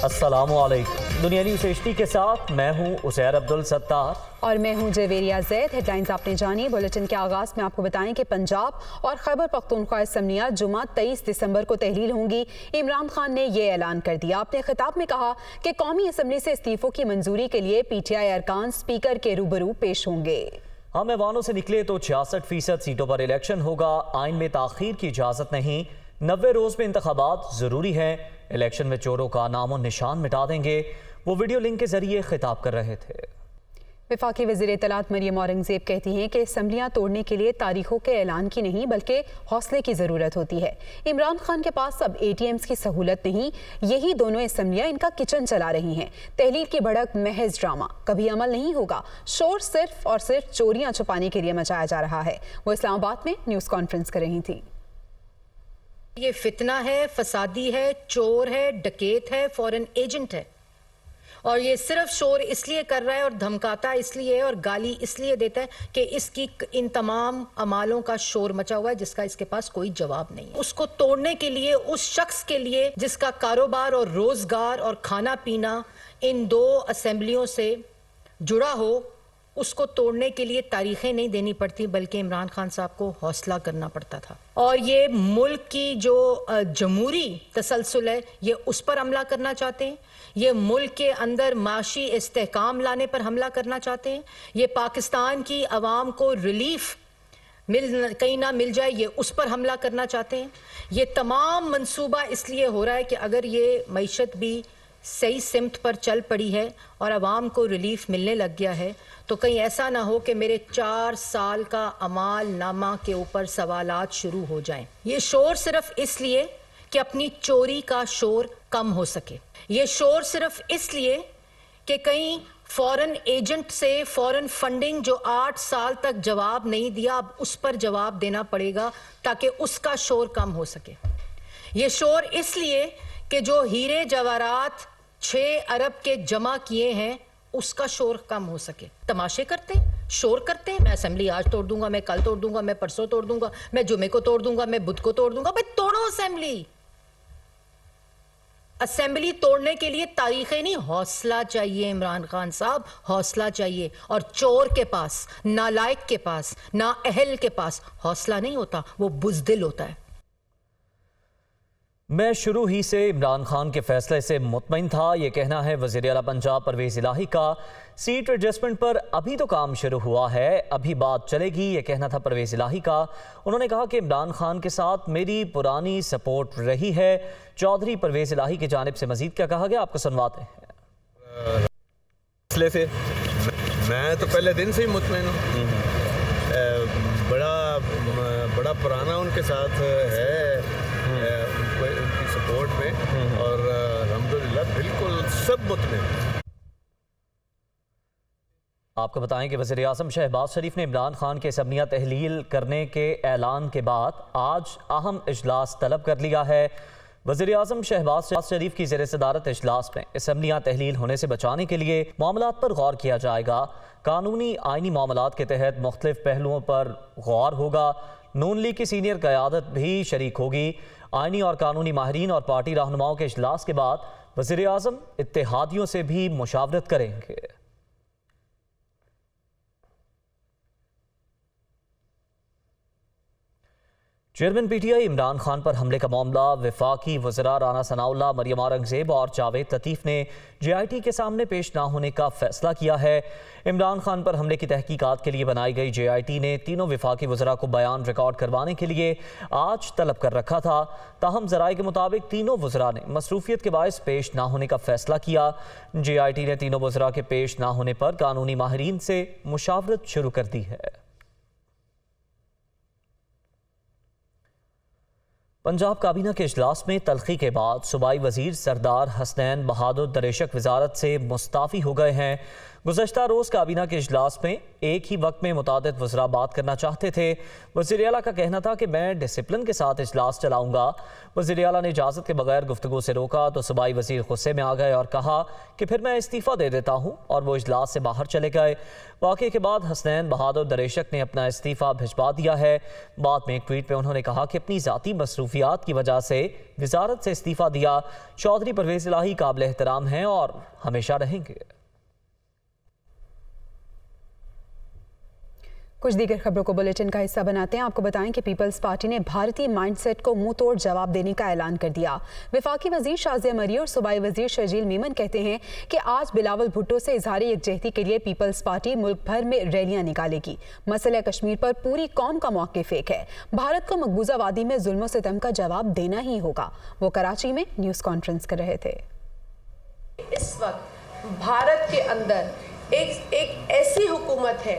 अस्सलामुअलैकुम। दुनिया news HD के साथ मैं हूं उज़ैर अब्दुल सत्तार और मैं हूं जवेरिया ज़ैद। हेडलाइंस आपने जानी। बुलेटिन के आगाज़ में आपको बताएं कि पंजाब और खैबर पख्तूनख्वा असम्बलियाँ जुमा 23 दिसंबर को तहलील होंगी। इमरान खान ने ये ऐलान कर दिया। अपने खिताब में कहा कि कौमी असम्बली से इस्तीफ़ों की मंजूरी के लिए PTI अरकान स्पीकर के रूबरू पेश होंगे। हम ऐवानों से निकले तो 66% सीटों पर इलेक्शन होगा। आइन में ताख़ीर की इजाज़त नहीं। 90 रोज़ में इंतखाबात ज़रूरी हैं। इलेक्शन में चोरों का नामो निशान मिटा देंगे। वो वीडियो लिंक के जरिए खिताब कर रहे थे। वफाकी वज़ीर इत्तलात मरियम औरंगज़ेब कहती हैं कि असम्बलियाँ तोड़ने के लिए तारीखों के ऐलान की नहीं बल्कि हौसले की ज़रूरत होती है। इमरान खान के पास अब ATMs की सहूलत नहीं, यही दोनों असम्बलियाँ इनका किचन चला रही हैं। तहलील की भड़क महज ड्रामा, कभी अमल नहीं होगा। शोर सिर्फ और सिर्फ चोरियाँ छुपाने के लिए मचाया जा रहा है। वो इस्लामाबाद में न्यूज़ कॉन्फ्रेंस कर रही थी। ये फितना है, फसादी है, चोर है, डकैत है, फॉरेन एजेंट है। और ये सिर्फ शोर इसलिए कर रहा है और धमकाता इसलिए और गाली इसलिए देता है कि इसकी इन तमाम अमालों का शोर मचा हुआ है जिसका इसके पास कोई जवाब नहीं है। उसको तोड़ने के लिए, उस शख्स के लिए जिसका कारोबार और रोजगार और खाना पीना इन दो असेंबलियों से जुड़ा हो, उसको तोड़ने के लिए तारीखें नहीं देनी पड़ती बल्कि इमरान खान साहब को हौसला करना पड़ता था। और ये मुल्क की जो जमहूरी तसलसल है, ये उस पर हमला करना चाहते हैं। ये मुल्क के अंदर माशी इस्तेहकाम लाने पर हमला करना चाहते हैं। ये पाकिस्तान की आवाम को रिलीफ कहीं ना मिल जाए, ये उस पर हमला करना चाहते हैं। ये तमाम मंसूबा इसलिए हो रहा है कि अगर ये मईशत भी सही सिमत पर चल पड़ी है और आवाम को रिलीफ मिलने लग गया है तो कहीं ऐसा ना हो कि मेरे 4 साल का अमाल नामा के ऊपर सवालात शुरू हो जाएं। ये शोर सिर्फ इसलिए कि अपनी चोरी का शोर कम हो सके। ये शोर सिर्फ इसलिए कि कहीं फॉरेन एजेंट से फॉरेन फंडिंग जो 8 साल तक जवाब नहीं दिया, अब उस पर जवाब देना पड़ेगा ताकि उसका शोर कम हो सके। ये शोर इसलिए कि जो हीरे जवाहरात 6 अरब के जमा किए हैं उसका शोर कम हो सके। तमाशे करते हैं, शोर करते हैं, मैं असेंबली आज तोड़ दूंगा, मैं कल तोड़ दूंगा, मैं परसों तोड़ दूंगा, मैं जुमे को तोड़ दूंगा, मैं बुध को तोड़ दूंगा। भाई तोड़ो असेंबली। असेंबली तोड़ने के लिए तारीखें नहीं, हौसला चाहिए। इमरान खान साहब, हौसला चाहिए। और चोर के पास, नालायक के पास, नाअहल के पास हौसला नहीं होता, वो बुज़दिल होता है। मैं शुरू ही से इमरान खान के फैसले से मुतमईन था, ये कहना है वज़ीर आला पंजाब परवेज़ इलाही का। सीट एडजस्टमेंट पर अभी तो काम शुरू हुआ है, अभी बात चलेगी, ये कहना था परवेज़ इलाही का। उन्होंने कहा कि इमरान खान के साथ मेरी पुरानी सपोर्ट रही है। चौधरी परवेज़ इलाही की जानिब से मजीद क्या कहा गया, आपको सुनवाते हैं। फैसले से मैं तो पहले दिन से ही मुतमईन हूँ। बड़ा पुराना उनके साथ है उनकी सपोर्ट में और अल्हम्दुलिल्लाह बिल्कुल सब मुतमईन। आपको बताएं कि वज़ीर आज़म शहबाज शरीफ ने इमरान खान के असम्बलियाँ तहलील करने के ऐलान के बाद आज अहम इजलास तलब कर लिया है। वज़ीर आज़म शहबाज शरीफ की ज़ेर सदारत इजलास में असम्बलियाँ तहलील होने से बचाने के लिए मामलात पर गौर किया जाएगा। कानूनी आइनी मामलात के तहत मुख्तलिफ पहलुओं पर गौर होगा। नून लीग की सीनियर क़यादत भी शरीक होगी। आइनी और कानूनी माहिरीन और पार्टी रहनुमाओं के इजलास के बाद वज़ीर आज़म इत्तेहादियों से भी मुशावरत करेंगे। चेयरमैन PTI इमरान खान पर हमले का मामला वफाकी वज़रा राना सनाउल्लाह, मरियम औरंगज़ेब और जावेद लतीफ़ ने JIT के सामने पेश ना होने का फैसला किया है। इमरान खान पर हमले की तहकीकात के लिए बनाई गई JIT ने तीनों वफाकी वज़रा को बयान रिकॉर्ड करवाने के लिए आज तलब कर रखा था। ताहम ज़राए के मुताबिक तीनों वज़रा ने मसरूफियत के बायस पेश ना होने का फैसला किया। JIT ने तीनों वज़रा के पेश ना होने पर कानूनी माहिरीन से मुशावरत शुरू कर दी है। पंजाब काबीना के इजलास में तलखी के बाद सूबाई वजीर सरदार हसनैन बहादुर दरेशक वजारत से मुस्ताफ़ी हो गए हैं। गुज़श्ता रोज़ काबीना के इजलास में एक ही वक्त में मुतादिद वज़रा बात करना चाहते थे। वज़ीर आला का कहना था कि मैं डिसिप्लिन के साथ इजलास चलाऊँगा। वज़ीर आला ने इजाज़त के बगैर गुफ्तगू से रोका तो सूबाई वज़ीर गुस्से में आ गए और कहा कि फिर मैं इस्तीफ़ा दे देता हूँ, और वो इजलास से बाहर चले गए। वाक़े के बाद हसनैन बहादुर दरेशक ने अपना इस्तीफ़ा भिजवा दिया है। बाद में एक ट्वीट में उन्होंने कहा कि अपनी ज़ाती मसरूफियात की वजह से वज़ारत से इस्तीफ़ा दिया। चौधरी परवेज़ इलाही काबिल एहतराम हैं और हमेशा रहेंगे। कुछ दीगर खबरों को बुलेटिन का हिस्सा बनाते हैं। आपको बताएं कि पीपल्स पार्टी ने भारतीय माइंडसेट को मुंह तोड़ जवाब देने का ऐलान कर दिया। वफाकी वजीर शाज़िया मरी और सूबाई वजीर शर्जील मेमन कहते हैं कि आज बिलावल भुट्टो से इजहार यकजहती के लिए पीपल्स पार्टी मुल्क भर में रैलियां निकालेगी। मसला कश्मीर पर पूरी कौम का मौक़िफ़ एक है। भारत को मकबूजा वादी में जुल्म सितम का जवाब देना ही होगा। वो कराची में न्यूज़ कॉन्फ्रेंस कर रहे थे। इस वक्त भारत के अंदर एक ऐसी हुकूमत है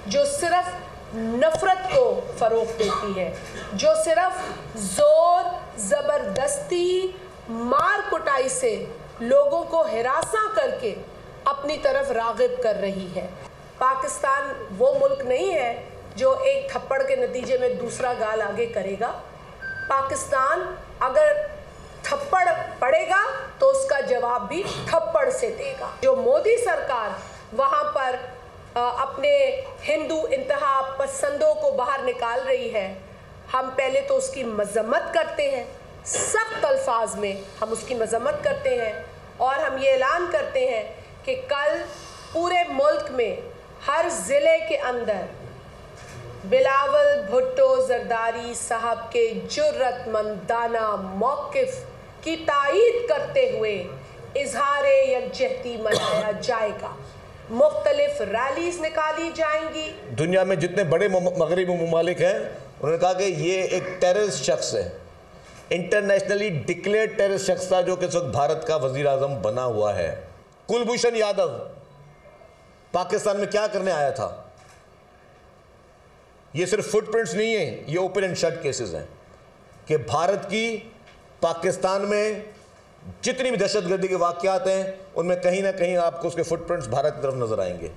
जो सिर्फ नफरत को फरोग देती है, जो सिर्फ जोर जबरदस्ती मार कुटाई से लोगों को हिरासा करके अपनी तरफ रागिब कर रही है। पाकिस्तान वो मुल्क नहीं है जो एक थप्पड़ के नतीजे में दूसरा गाल आगे करेगा। पाकिस्तान अगर थप्पड़ पड़ेगा तो उसका जवाब भी थप्पड़ से देगा। जो मोदी सरकार वहाँ पर अपने हिंदू इंतहा पसंदों को बाहर निकाल रही है, हम पहले तो उसकी मजम्मत करते हैं, सख्त अल्फाज में हम उसकी मजम्मत करते हैं, और हम ये ऐलान करते हैं कि कल पूरे मुल्क में हर ज़िले के अंदर बिलावल भुट्टो जरदारी साहब के जुर्रतमंदाना मौक़िफ़ की तायीद करते हुए इजहार यकजहती मनाया जाएगा। मुख्तलिफ रैलीज निकाली जाएंगी। दुनिया में जितने बड़े मगरबी ममालिक हैं, उन्होंने कहा कि ये एक टेररिस्ट शख्स है, इंटरनेशनली डिक्लेयर्ड टेररिस्ट शख्स था, जो कि इस वक्त भारत का वजीर आज़म बना हुआ है। कुलभूषण यादव पाकिस्तान में क्या करने आया था? ये सिर्फ फुटप्रिंट्स नहीं है, ये ओपन एंड शट केसेस हैं कि भारत की पाकिस्तान में जितनी भी दहशतगर्दी के वाक़यात हैं, उनमें कहीं ना कहीं आपको उसके फुटप्रिंट्स भारत की तरफ नजर आएंगे।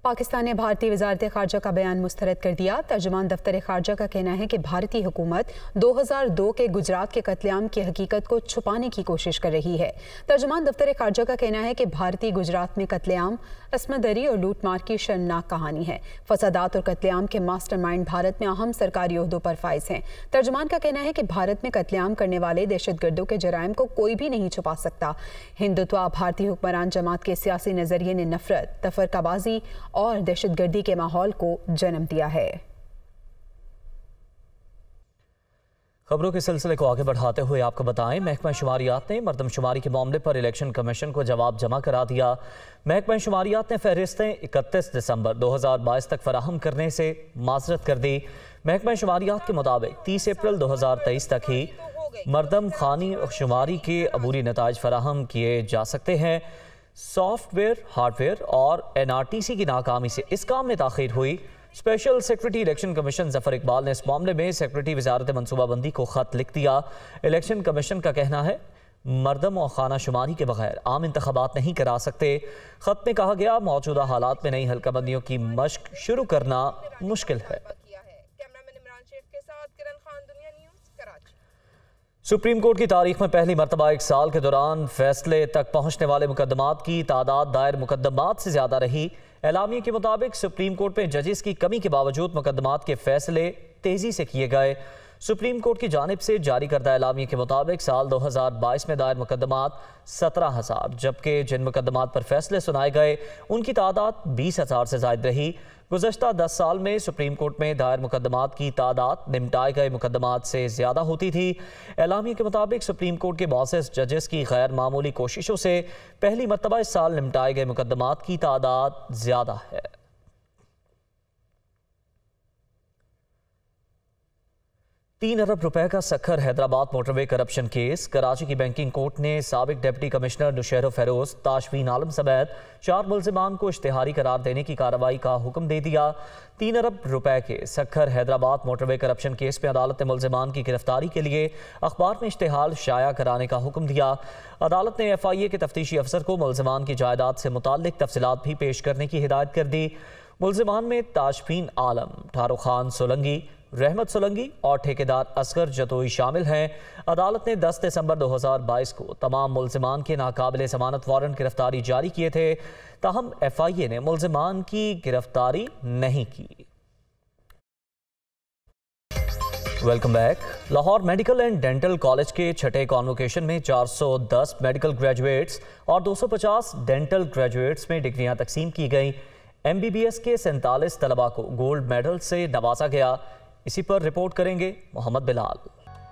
पाकिस्तान ने भारतीय वजारत ख़ारजा का बयान मुस्तरद कर दिया। तर्जुमान दफ्तर ख़ारजा का कहना है कि भारतीय हुकूमत 2002 के गुजरात के कत्लेआम की हकीकत को छुपाने की कोशिश कर रही है। तर्जुमान दफ्तर ख़ारजा का कहना है कि भारतीय गुजरात में कत्लेआम, असमदरी और लूटमार की शर्मनाक कहानी है। फसादात और कत्लेआम के मास्टरमाइंड भारत में अहम सरकारी ओहदों पर फाइज हैं। तर्जुमान का कहना है कि भारत में कत्लेआम करने वाले दहशतगर्दों के जराइम को कोई भी नहीं छुपा सकता। हिंदुत्व भारतीय हुक्मरान जमात के सियासी नजरिए ने नफरत, तफरकाबाजी और दहशतगर्दी के माहौल को जन्म दिया है। खबरों के सिलसिले को आगे बढ़ाते हुए आपको बताएं, महकमा शुमारियात ने मरदमशुमारी के मामले पर इलेक्शन कमीशन को जवाब जमा करा दिया। महकमा शुमारियात ने फहरिस्तें 31 दिसंबर 2022 तक फराहम करने से माजरत कर दी। महकमा शुमारियात के मुताबिक 30 अप्रैल 2023 तक ही मरदम खानी शुमारी के अबूरी नताइज फराहम किए जा सकते हैं। सॉफ्टवेयर, हार्डवेयर और NRTC की नाकामी से इस काम में ताख़ीर हुई। Special secretary election commission Zafar Iqbal ने इस मामले में सेक्रेटरी वजारत मनसूबाबंदी को ख़त लिख दिया। इलेक्शन कमीशन का कहना है मरदम और खाना शुमारी के बगैर आम इंतखाबात नहीं करा सकते। ख़त में कहा गया मौजूदा हालात में नई हल्काबंदियों की मशक शुरू करना मुश्किल है। सुप्रीम कोर्ट की तारीख में पहली मरतबा एक साल के दौरान फैसले तक पहुंचने वाले मुकदमात की तादाद दायर मुकदमात से ज़्यादा रही। एलामिया के मुताबिक सुप्रीम कोर्ट में जजेस की कमी के बावजूद मुकदमात के फैसले तेज़ी से किए गए। सुप्रीम कोर्ट की जानिब से जारी करदा एलामिया के मुताबिक साल 2022 में दायर मुकदमात 17,000, जबकि जिन मुकदमात पर फैसले सुनाए गए उनकी तादाद 20,000 से ज़ायद रही। गुज़श्ता 10 साल में सुप्रीम कोर्ट में दायर मुकदमात की तादाद निपटाए गए मुकदमात से ज़्यादा होती थी। एलामिया के मुताबिक सुप्रीम कोर्ट के मुअज़्ज़ज़ जजेस की गैर मामूली कोशिशों से पहली मरतबा इस साल निपटाए गए मुकदमात की तादाद ज़्यादा है। 3 अरब रुपए का Sukkur Hyderabad motorway corruption case. Karachi की बैंकिंग कोर्ट ने साबिक डिप्टी कमिश्नर नुशैर फेरोज, ताशफीन आलम समेत 4 मुल्जिमान को इश्तिहारी करार देने की कार्रवाई का हुक्म दे दिया। 3 अरब रुपए के Sukkur Hyderabad motorway corruption case में अदालत ने मुल्जिमान की गिरफ्तारी के लिए अखबार में इश्तिहार शाया कराने का हुक्म दिया। अदालत ने FIA के तफ्तीशी अफसर को मुल्जिमान की जायदाद से मुताल्लिक तफसीलात भी पेश करने की हिदायत कर दी। मुल्जिमान में ताशफीन आलम, ठारो खान सोलंगी, रहमत सोलंगी और ठेकेदार असगर जतोई शामिल हैं। अदालत ने 10 दिसंबर 2022 को तमाम मुल्जिमान के नाकाबिले जमानत वारंट गिरफ्तारी जारी किए थे। ताहम FIA ने मुल्जिमान की गिरफ्तारी नहीं की। Welcome back. Lahore medical and dental college के छठे कॉन्वोकेशन में 410 मेडिकल ग्रेजुएट्स और 250 डेंटल ग्रेजुएट्स में डिग्रियां तकसीम की गई। MBBS के 47 तलबा को गोल्ड मेडल से नवाजा गया। इसी पर रिपोर्ट करेंगे मोहम्मद बिलाल।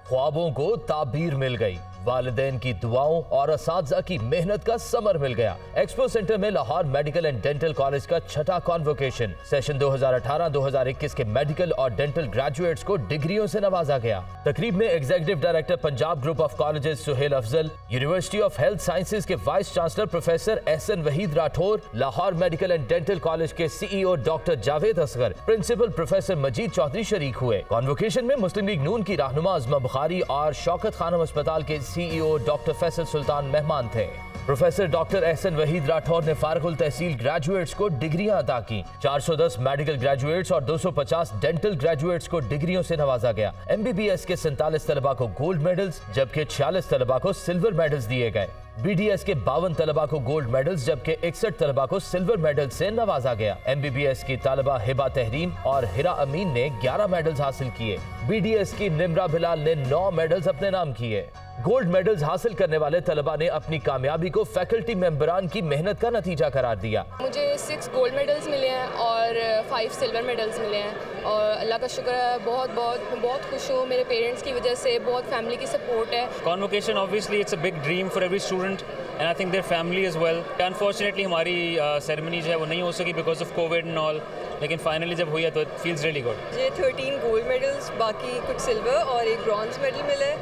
ख्वाबों को ताबीर मिल गई, वालिदैन की दुआओं और असातिज़ा की मेहनत का समर मिल गया। एक्सपो सेंटर में Lahore medical and dental college का छठा कॉन्वोकेशन सेशन 2018-2021 के मेडिकल और डेंटल ग्रेजुएट्स को डिग्रियों से नवाजा गया। तकरीब में executive director Punjab group of colleges Suhail Afzal, university of health sciences के vice chancellor professor Ehsan Waheed Rathore, Lahore medical and dental college के CEO doctor Javed Asghar, principal professor Majeed Chaudhry शरीक हुए। कॉन्वोकेशन में मुस्लिम लीग नून की रहनुमा अज़मा बुखारी और शौकत खानम अस्पताल के CEO डॉक्टर फैसल सुल्तान मेहमान थे। प्रोफेसर डॉक्टर एहसन वहीद राठौर ने फारगुल तहसील ग्रेजुएट्स को डिग्रियां अता की। 410 मेडिकल ग्रेजुएट्स और 250 डेंटल ग्रेजुएट्स को डिग्रियों से नवाजा गया। MBBS के 47 तलबा को गोल्ड मेडल्स जबकि 46 तलबा को सिल्वर मेडल्स दिए गए। BDS के 52 तलबा को गोल्ड मेडल्स जबकि 61 तलबा को सिल्वर मेडल से नवाजा गया। MBBS की तालिबा हिबा तहरीम और हिरा अमीन ने 11 मेडल्स हासिल किए। BDS की निमरा बिलाल ने 9 मेडल्स अपने नाम किए। गोल्ड मेडल्स हासिल करने वाले तलबा ने अपनी कामयाबी को फैकल्टी मेंबरान की मेहनत का नतीजा करार दिया। मुझे 6 गोल्ड मेडल्स मिले हैं और 5 सिल्वर मेडल्स मिले हैं और अल्लाह का शुक्र है, बहुत खुश हूँ। मेरे पेरेंट्स की वजह से बहुत फैमिली की सपोर्ट है। Convocation obviously it's a big dream for every student and I think their family as well. Unfortunately हमारी सेरेमनी जो है वो नहीं हो सकी because of COVID and all, लेकिन फाइनली जब हुई है तो इट फील्स रियली गुड। मुझे 13 गोल्ड मेडल्स, बाकी कुछ सिल्वर और एक ब्रॉन्ज मेडल मिले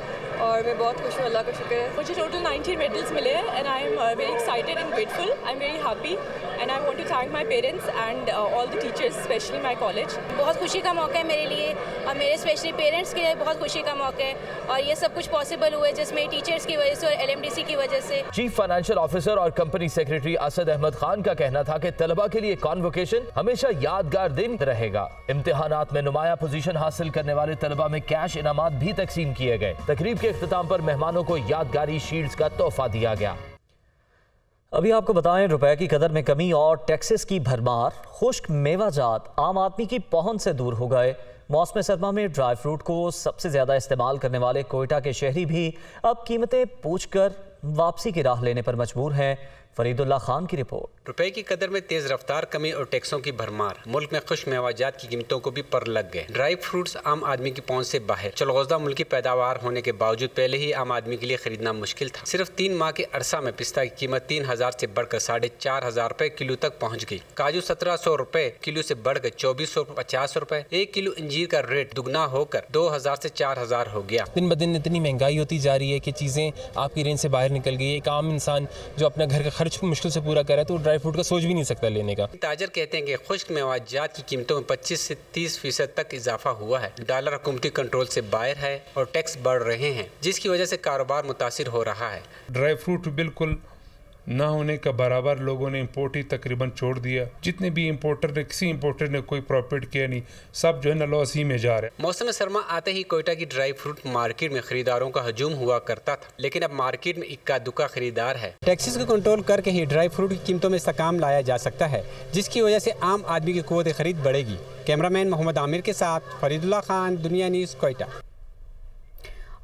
और मैं बहुत खुश हूँ, अल्लाह का शुक्र है। मुझे टोटल 19 मेडल्स मिले हैं and I am very excited and grateful. I am very happy and I want to thank my parents and all the teachers, specially my college. बहुत खुशी का मौका है मेरे लिए और मेरे स्पेशली पेरेंट्स के लिए बहुत खुशी का मौका है और ये सब कुछ पॉसिबल हुआ है जिसमें टीचर्स की वजह से और LMDC की वजह से। चीफ फाइनेंशियल ऑफिसर और कंपनी सेक्रेटरी असद अहमद खान का कहना था कि तलबा के लिए कॉन्वोकेशन हमेशा यादगार दिन रहेगा। इम्तिहानात में नुमाया पोजीशन हासिल करने वाले तलबा में कैश इनामात भी तकसीम किए गए। तकरीब के इख्तिताम पर मेहमानों को यादगारी शील्ड्स का तोहफा दिया गया। अभी आपको बताएं, रुपए की कदर में कमी और टैक्सेस की भरमार, खुश्क मेवाजात आम आदमी की पहुंच से दूर हो गए। मौसम सरमा में ड्राई फ्रूट को सबसे ज्यादा इस्तेमाल करने वाले कोयटा के शहरी भी अब कीमतें पूछकर वापसी की राह लेने पर मजबूर हैं। फरीदुल्लाह खान की रिपोर्ट। रुपए की कदर में तेज रफ्तार, कमी और टैक्सों की भरमार मुल्क में खुश मेवाजात की कीमतों को भी पर लग गए। ड्राई फ्रूट्स आम आदमी की पहुंच से बाहर। चलगोजदा मुल्की पैदावार होने के बावजूद पहले ही आम आदमी के लिए खरीदना मुश्किल था। सिर्फ 3 माह के अरसा में पिस्ता की कीमत 3000 से बढ़कर 4500 रुपए किलो तक पहुँच गई। काजू 1700 रुपए किलो से बढ़कर 2450 रुपए। 1 किलो इंजीर का रेट दुगना होकर 2000 से 4000 हो गया। दिन ब दिन इतनी महंगाई होती जा रही है कि चीज़ें आपकी रेंज से बाहर निकल गई है। एक आम इंसान जो अपना घर का खर्च मुश्किल से पूरा करे तो ड्राई फ्रूट का सोच भी नहीं सकता लेने का। ताजर कहते हैं कि खुश्क मेवाजात की कीमतों में 25 से 30% तक इजाफा हुआ है। डॉलर हुकूमती कंट्रोल से बाहर है और टैक्स बढ़ रहे हैं, जिसकी वजह से कारोबार मुतासिर हो रहा है। ड्राई फ्रूट बिल्कुल ना होने का बराबर लोगों ने इंपोर्ट ही तकरीबन छोड़ दिया। जितने भी इंपोर्टर ने, किसी इंपोर्टर ने कोई प्रॉफिट किया नहीं, सब जो है ना लॉस ही में जा रहे हैं। मौसम सरमा आते ही कोयटा की ड्राई फ्रूट मार्केट में खरीदारों का हजूम हुआ करता था, लेकिन अब मार्केट में इक्का दुक्का खरीदार है। टैक्सेस को कंट्रोल करके ही ड्राई फ्रूट की कीमतों में इस्तेकाम लाया जा सकता है, जिसकी वजह से आम आदमी की कुव्वत खरीद बढ़ेगी। कैमरामैन मोहम्मद आमिर के साथ फरीदुल्लाह खान, दुनिया न्यूज़, कोयटा।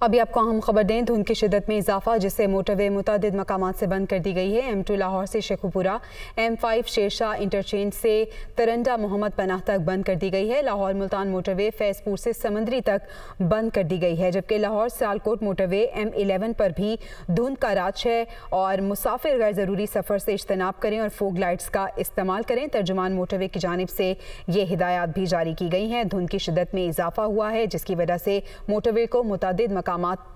अभी आपको हम खबर दें, धुंध की शिद्दत में इजाफा जिससे मोटरवे मुतादिद मकामात से बंद कर दी गई है। M2 लाहौर से शेखुपुरा, M5 शेरशाह इंटरचेंज से तरंडा मोहम्मद पनाह तक बंद कर दी गई है। लाहौर मुल्तान मोटरवे फैजपुर से समंदरी तक बंद कर दी गई है, जबकि लाहौर सियालकोट मोटरवे M11 पर भी धुंध का राज है और मुसाफिर गैर ज़रूरी सफ़र से इज्तनाब करें और फोग लाइट्स का इस्तेमाल करें। तर्जुमान मोटरवे की जानिब से ये हिदायत भी जारी की गई हैं। धुंध की शिद्दत में इजाफा हुआ है जिसकी वजह से मोटरवे को मुतादिद मकामात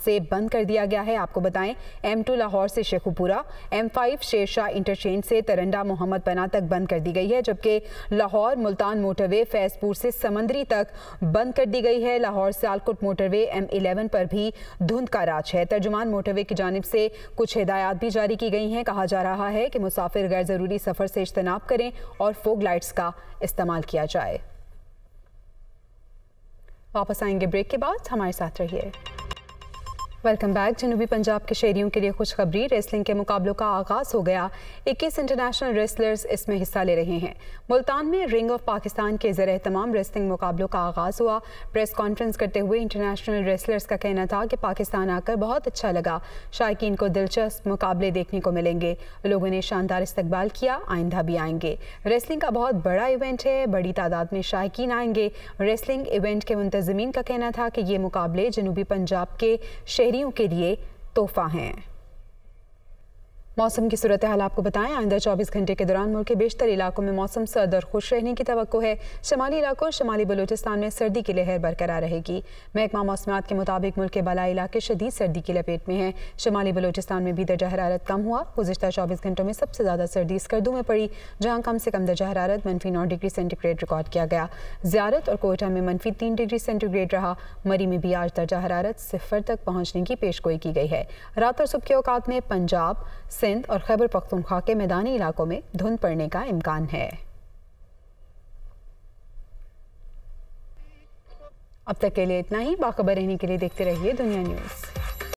से बंद कर दिया गया है। आपको बताएं, M2 लाहौर से शेखुपुरा, M5 शेरशाह इंटरचेंज से तरंडा मोहम्मद पनाह तक बंद कर दी गई है, जबकि लाहौर मुल्तान मोटरवे फैजपुर से समंदरी तक बंद कर दी गई है। लाहौर सियालकोट मोटरवे M11 पर भी धुंध का राज है। तर्जुमान मोटरवे की जानिब से कुछ हिदायत भी जारी की गई हैं। कहा जा रहा है कि मुसाफिर गैर ज़रूरी सफ़र से इज्तनाब करें और फोग लाइट्स का इस्तेमाल किया जाए। वापस आएंगे ब्रेक के बाद, हमारे साथ रहिए। Welcome back. जनूबी पंजाब के शहरियों के लिए खुशखबरी, रेसलिंग के मुकाबलों का आगाज़ हो गया। 21 इंटरनेशनल रेसलर्स इसमें हिस्सा ले रहे हैं। मुल्तान में रिंग ऑफ पाकिस्तान के ज़रिए तमाम रेसलिंग मुकाबलों का आगाज़ हुआ। प्रेस कॉन्फ्रेंस करते हुए इंटरनेशनल रेसलर्स का कहना था कि पाकिस्तान आकर बहुत अच्छा लगा, शायकीन को दिलचस्प मुकाबले देखने को मिलेंगे। लोगों ने शानदार इस्तकबाल किया, आइंदा भी आएंगे। रेसलिंग का बहुत बड़ा इवेंट है, बड़ी तादाद में शायकीन आएंगे। रेसलिंग इवेंट के मुंतज़मीन का कहना था कि ये मुकाबले जनूबी पंजाब के शहरियों के लिए तोहफा हैं। मौसम की सूरत हाल आपको बताएं, आइंदा 24 घंटे के दौरान मुल्क के बेशतर इलाकों में मौसम सर्द और खुश रहने की तवक्को है। शमाली इलाकों और शमाली बलूचिस्तान में सर्दी की लहर बरकरार रहेगी। महकमा मौसमात के मुताबिक मुल्क के बालाई इलाके शदीद सर्दी की लपेट में हैं। शमाली बलूचिस्तान में भी दर्जा हरारत कम हुआ। गुज़िश्ता 24 घंटों में सबसे ज़्यादा सर्दी स्कर्दू में पड़ी, जहाँ कम से कम दर्जा हरारत -9 डिग्री सेंटीग्रेड रिकॉर्ड किया गया। ज़ियारत और कोयटा में -3 डिग्री सेंटीग्रेड रहा। मरी में भी आज दर्जा हरारत 0 तक पहुँचने की पेशगोई की गई है। रात और सुबह के औकात में पंजाब, सिंध और खैबर पख्तूनख्वा के मैदानी इलाकों में धुंध पड़ने का इम्कान है। अब तक के लिए इतना ही। बाखबर रहने के लिए देखते रहिए दुनिया न्यूज़।